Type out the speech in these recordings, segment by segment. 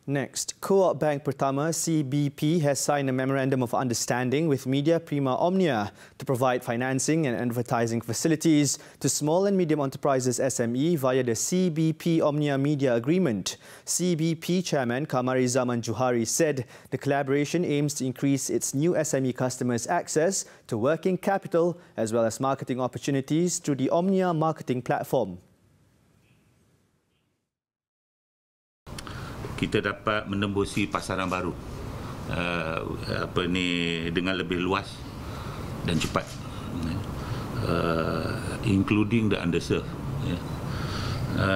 Next, Co-op Bank Pertama (CBP) has signed a Memorandum of Understanding with Media Prima Omnia to provide financing and advertising facilities to small and medium enterprises (SME) via the CBP Omnia Media Agreement. CBP Chairman Kamarizaman Johari said the collaboration aims to increase its new SME customers' access to working capital as well as marketing opportunities through the Omnia marketing platform. Kita dapat menembusi pasaran baru dengan lebih luas dan cepat, including the underserved.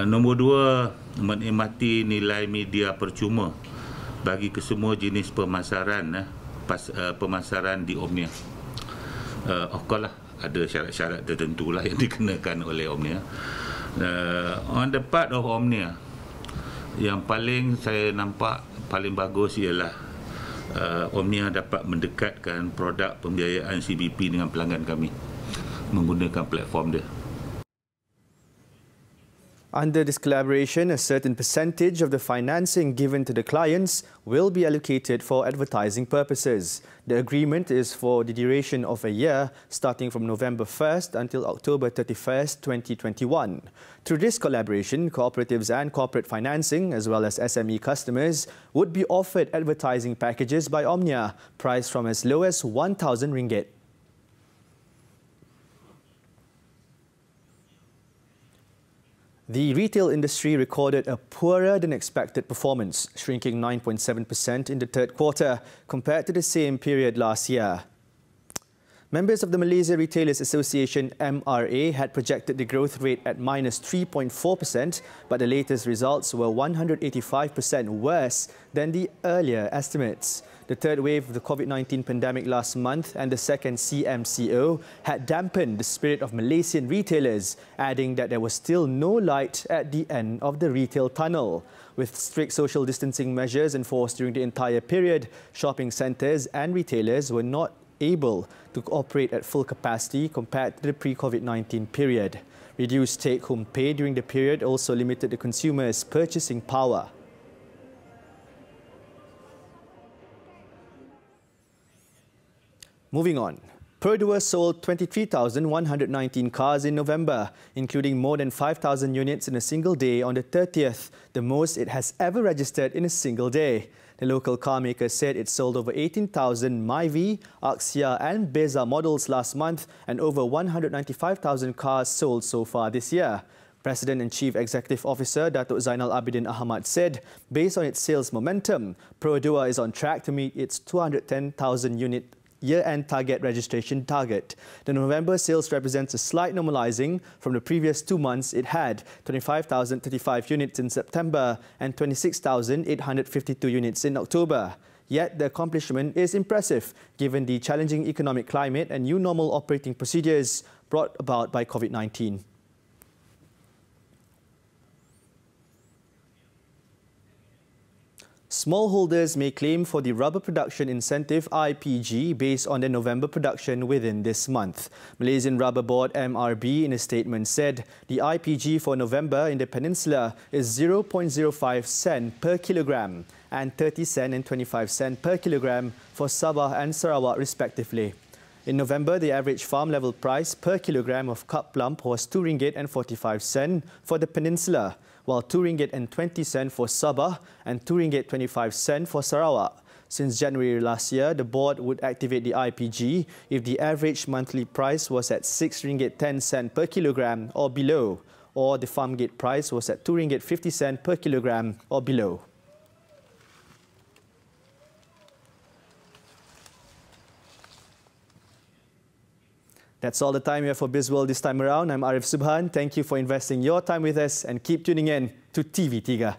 Nombor dua, menikmati nilai media percuma bagi kesemua jenis pemasaran pemasaran di Omnia. Of course lah, ada syarat-syarat tertentu lah yang dikenakan oleh Omnia. On the part of Omnia, yang paling saya nampak paling bagus ialah Omnia dapat mendekatkan produk pembiayaan CBP dengan pelanggan kami menggunakan platform dia. Under this collaboration, a certain percentage of the financing given to the clients will be allocated for advertising purposes. The agreement is for the duration of a year, starting from November 1st until October 31st, 2021. Through this collaboration, cooperatives and corporate financing, as well as SME customers, would be offered advertising packages by Omnia, priced from as low as RM1,000. The retail industry recorded a poorer than expected performance, shrinking 9.7% in the third quarter compared to the same period last year. Members of the Malaysia Retailers Association (MRA) had projected the growth rate at -3.4%, but the latest results were 185% worse than the earlier estimates. The third wave of the COVID-19 pandemic last month and the second CMCO had dampened the spirit of Malaysian retailers, adding that there was still no light at the end of the retail tunnel. With strict social distancing measures enforced during the entire period, shopping centres and retailers were not able to operate at full capacity compared to the pre-COVID-19 period. Reduced take-home pay during the period also limited the consumers' purchasing power. Moving on, PERODUA sold 23,119 cars in November, including more than 5,000 units in a single day on the 30th, the most it has ever registered in a single day. The local car maker said it sold over 18,000 Myvi, Axia and Beza models last month and over 195,000 cars sold so far this year. President and Chief Executive Officer Datuk Zainal Abidin Ahmad said, based on its sales momentum, PERODUA is on track to meet its 210,000 unit year-end target registration target. The November sales represents a slight normalizing from the previous 2 months. It had 25,035 units in September and 26,852 units in October. Yet the accomplishment is impressive given the challenging economic climate and new normal operating procedures brought about by COVID-19. Smallholders may claim for the Rubber Production Incentive (IPG) based on their November production within this month. Malaysian Rubber Board (MRB) in a statement said the IPG for November in the Peninsula is 0.05 cent per kilogram and 30 cent and 25 cent per kilogram for Sabah and Sarawak respectively. In November, the average farm level price per kilogram of cut plump was RM2.45 for the Peninsula, while RM2.20 for Sabah and RM2.25 for Sarawak. Since January last year, the board would activate the IPG if the average monthly price was at RM6.10 per kilogram or below, or the farm gate price was at RM2.50 per kilogram or below. That's all the time we have for Bizworld this time around. I'm Arief Subhan. Thank you for investing your time with us and keep tuning in to TV3.